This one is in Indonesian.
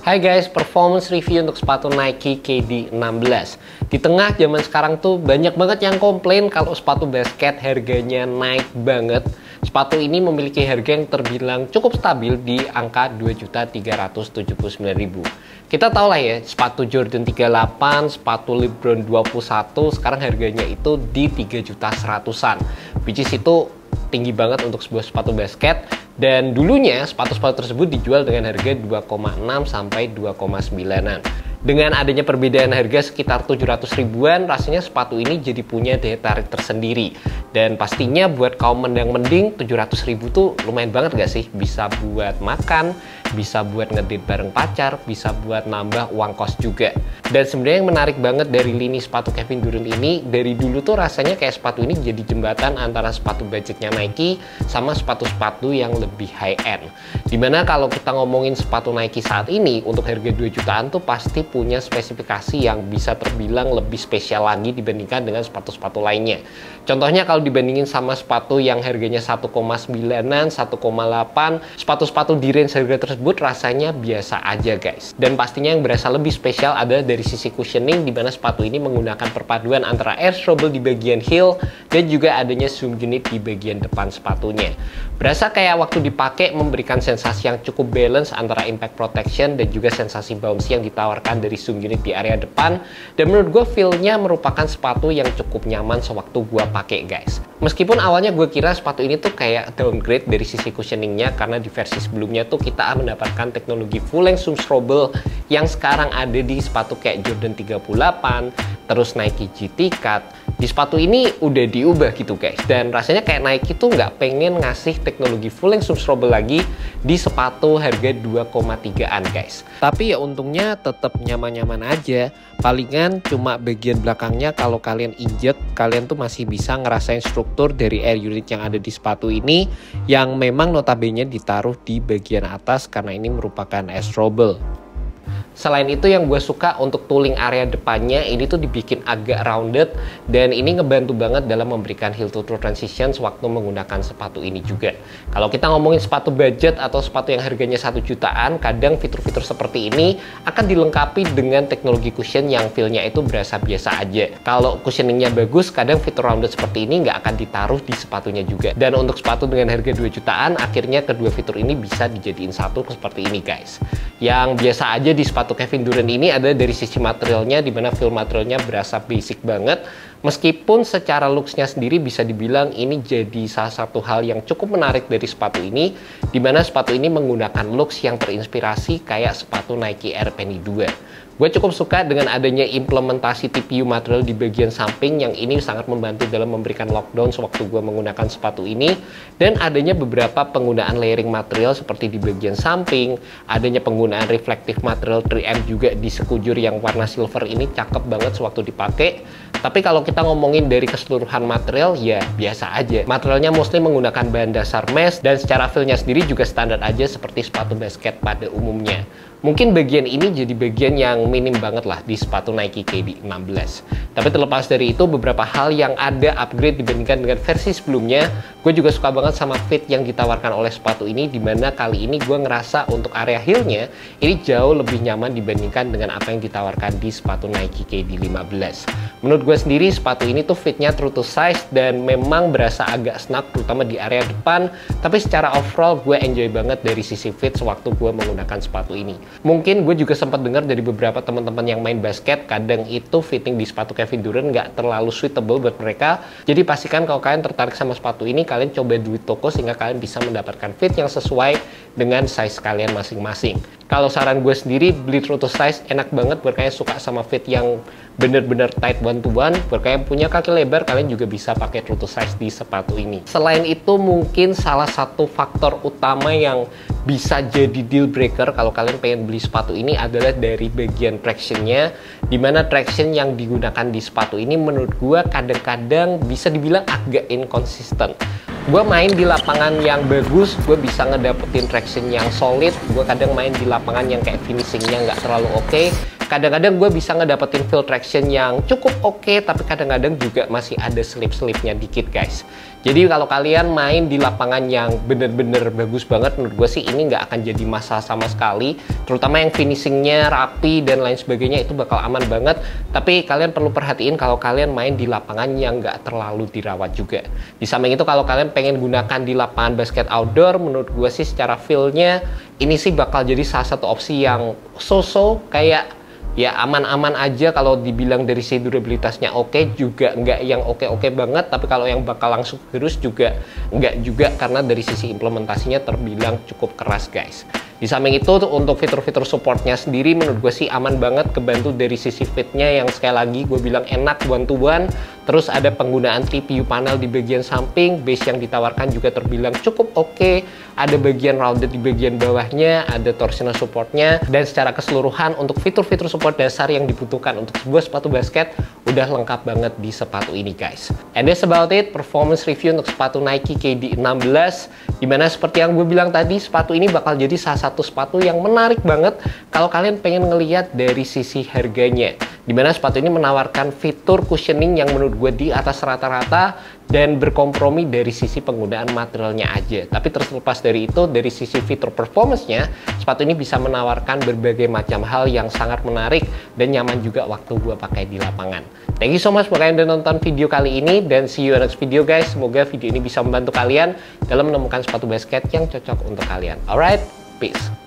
Hai guys, performance review untuk sepatu Nike KD16. Di tengah zaman sekarang tuh banyak banget yang komplain kalau sepatu basket harganya naik banget. Sepatu ini memiliki harga yang terbilang cukup stabil di angka 2.379.000. Kita tahu lah ya, sepatu Jordan 38, sepatu LeBron 21 sekarang harganya itu di 3.100.000-an. Which is itu tinggi banget untuk sebuah sepatu basket. Dan dulunya sepatu-sepatu tersebut dijual dengan harga 2,6 sampai 2,9-an. Dengan adanya perbedaan harga sekitar 700 ribuan, rasanya sepatu ini jadi punya daya tarik tersendiri. Dan pastinya buat kaum mendang-mending, 700 ribu tuh lumayan banget gak sih? Bisa buat makan, bisa buat ngedate bareng pacar, bisa buat nambah uang kos juga. Dan sebenarnya yang menarik banget dari lini sepatu Kevin Durant ini, dari dulu tuh rasanya kayak sepatu ini jadi jembatan antara sepatu budgetnya Nike sama sepatu-sepatu yang lebih high-end. Dimana kalau kita ngomongin sepatu Nike saat ini, untuk harga 2 jutaan tuh pasti punya spesifikasi yang bisa terbilang lebih spesial lagi dibandingkan dengan sepatu-sepatu lainnya. Contohnya kalau dibandingin sama sepatu yang harganya 1,9-an, 1,8, sepatu-sepatu di range harga tersebut rasanya biasa aja guys. Dan pastinya yang berasa lebih spesial adalah dari sisi cushioning, di mana sepatu ini menggunakan perpaduan antara air strobel di bagian heel dan juga adanya zoom unit di bagian depan sepatunya. Berasa kayak waktu dipakai memberikan sensasi yang cukup balance antara impact protection dan juga sensasi bouncy yang ditawarkan dari zoom unit di area depan. Dan menurut gue feel-nya merupakan sepatu yang cukup nyaman sewaktu gue pakai guys. Meskipun awalnya gue kira sepatu ini tuh kayak downgrade dari sisi cushioningnya, karena di versi sebelumnya tuh kita mendapatkan teknologi full length zoom strobel yang sekarang ada di sepatu kayak Jordan 38, terus Nike GT Cut. Di sepatu ini udah diubah gitu guys, dan rasanya kayak Nike tuh nggak pengen ngasih teknologi full length zoom strobel lagi di sepatu harga 2,3-an guys. Tapi ya untungnya tetap nyaman-nyaman aja. Palingan cuma bagian belakangnya kalau kalian injet, kalian tuh masih bisa ngerasain struktur dari air unit yang ada di sepatu ini, yang memang notabene ditaruh di bagian atas karena ini merupakan air strobel. Selain itu yang gue suka untuk tooling area depannya ini tuh dibikin agak rounded, dan ini ngebantu banget dalam memberikan heel to toe transition sewaktu menggunakan sepatu ini juga. Kalau kita ngomongin sepatu budget atau sepatu yang harganya 1 jutaan, kadang fitur-fitur seperti ini akan dilengkapi dengan teknologi cushion yang feel-nya itu berasa biasa aja. Kalau cushioningnya bagus, kadang fitur rounded seperti ini nggak akan ditaruh di sepatunya juga. Dan untuk sepatu dengan harga 2 jutaan, akhirnya kedua fitur ini bisa dijadiin satu seperti ini guys. Yang biasa aja di sepatu Kevin Durant ini ada dari sisi materialnya, dimana feel materialnya berasa basic banget. Meskipun secara looks-nya sendiri bisa dibilang ini jadi salah satu hal yang cukup menarik dari sepatu ini, dimana sepatu ini menggunakan looks yang terinspirasi kayak sepatu Nike Air Penny 2. Gue cukup suka dengan adanya implementasi TPU material di bagian samping, yang ini sangat membantu dalam memberikan lockdown sewaktu gue menggunakan sepatu ini. Dan adanya beberapa penggunaan layering material seperti di bagian samping, adanya penggunaan reflective material 3M juga di sekujur yang warna silver ini cakep banget sewaktu dipakai. Tapi kalau kita ngomongin dari keseluruhan material, ya biasa aja. Materialnya mostly menggunakan bahan dasar mesh, dan secara feel-nya sendiri juga standar aja seperti sepatu basket pada umumnya. Mungkin bagian ini jadi bagian yang minim banget lah di sepatu Nike KD16. Tapi terlepas dari itu, beberapa hal yang ada upgrade dibandingkan dengan versi sebelumnya. Gue juga suka banget sama fit yang ditawarkan oleh sepatu ini, dimana kali ini gue ngerasa untuk area heel-nya ini jauh lebih nyaman dibandingkan dengan apa yang ditawarkan di sepatu Nike KD15. Menurut gue sendiri sepatu ini tuh fitnya true to size dan memang berasa agak snug terutama di area depan. Tapi secara overall gue enjoy banget dari sisi fit sewaktu gue menggunakan sepatu ini. Mungkin gue juga sempat dengar dari beberapa teman-teman yang main basket, kadang itu fitting di sepatu Kevin Durant nggak terlalu suitable buat mereka. Jadi pastikan kalau kalian tertarik sama sepatu ini, kalian coba di toko sehingga kalian bisa mendapatkan fit yang sesuai dengan size kalian masing-masing. Kalau saran gue sendiri, beli true to size enak banget buat kalian suka sama fit yang bener-bener tight one to one. Buat kalian punya kaki lebar, kalian juga bisa pakai true to size di sepatu ini. Selain itu, mungkin salah satu faktor utama yang bisa jadi deal breaker kalau kalian pengen beli sepatu ini adalah dari bagian tractionnya, dimana traction yang digunakan di sepatu ini menurut gue kadang-kadang bisa dibilang agak inconsistent. Gue main di lapangan yang bagus, gue bisa ngedapetin traction yang solid. Gue kadang main di lapangan yang kayak finishingnya nggak terlalu oke. kadang-kadang gue bisa ngedapetin feel traction yang cukup oke, tapi kadang-kadang juga masih ada slip-slipnya dikit guys. Jadi kalau kalian main di lapangan yang bener-bener bagus banget, menurut gue sih ini nggak akan jadi masalah sama sekali. Terutama yang finishingnya rapi dan lain sebagainya itu bakal aman banget. Tapi kalian perlu perhatiin kalau kalian main di lapangan yang nggak terlalu dirawat juga. Di samping itu kalau kalian pengen gunakan di lapangan basket outdoor, menurut gue sih secara feel-nya ini sih bakal jadi salah satu opsi yang so-so, kayak ya aman-aman aja. Kalau dibilang dari sisi durabilitasnya oke, juga nggak yang oke-oke banget, tapi kalau yang bakal langsung virus juga nggak juga, karena dari sisi implementasinya terbilang cukup keras guys. Di samping itu untuk fitur-fitur supportnya sendiri menurut gue sih aman banget, kebantu dari sisi fitnya yang sekali lagi gue bilang enak one to one. Terus ada penggunaan TPU panel di bagian samping, base yang ditawarkan juga terbilang cukup oke. Ada bagian rounded di bagian bawahnya, ada torsional supportnya, dan secara keseluruhan untuk fitur-fitur support dasar yang dibutuhkan untuk sebuah sepatu basket udah lengkap banget di sepatu ini guys. And that's about it, performance review untuk sepatu Nike KD 16, dimana seperti yang gue bilang tadi, sepatu ini bakal jadi salah satu sepatu yang menarik banget kalau kalian pengen ngelihat dari sisi harganya, dimana sepatu ini menawarkan fitur cushioning yang menurut gue di atas rata-rata dan berkompromi dari sisi penggunaan materialnya aja. Tapi terlepas dari itu, dari sisi fitur performance-nya, sepatu ini bisa menawarkan berbagai macam hal yang sangat menarik dan nyaman juga waktu gue pakai di lapangan. Thank you so much buat kalian udah nonton video kali ini, dan see you in next video guys. Semoga video ini bisa membantu kalian dalam menemukan sepatu basket yang cocok untuk kalian. Alright, peace.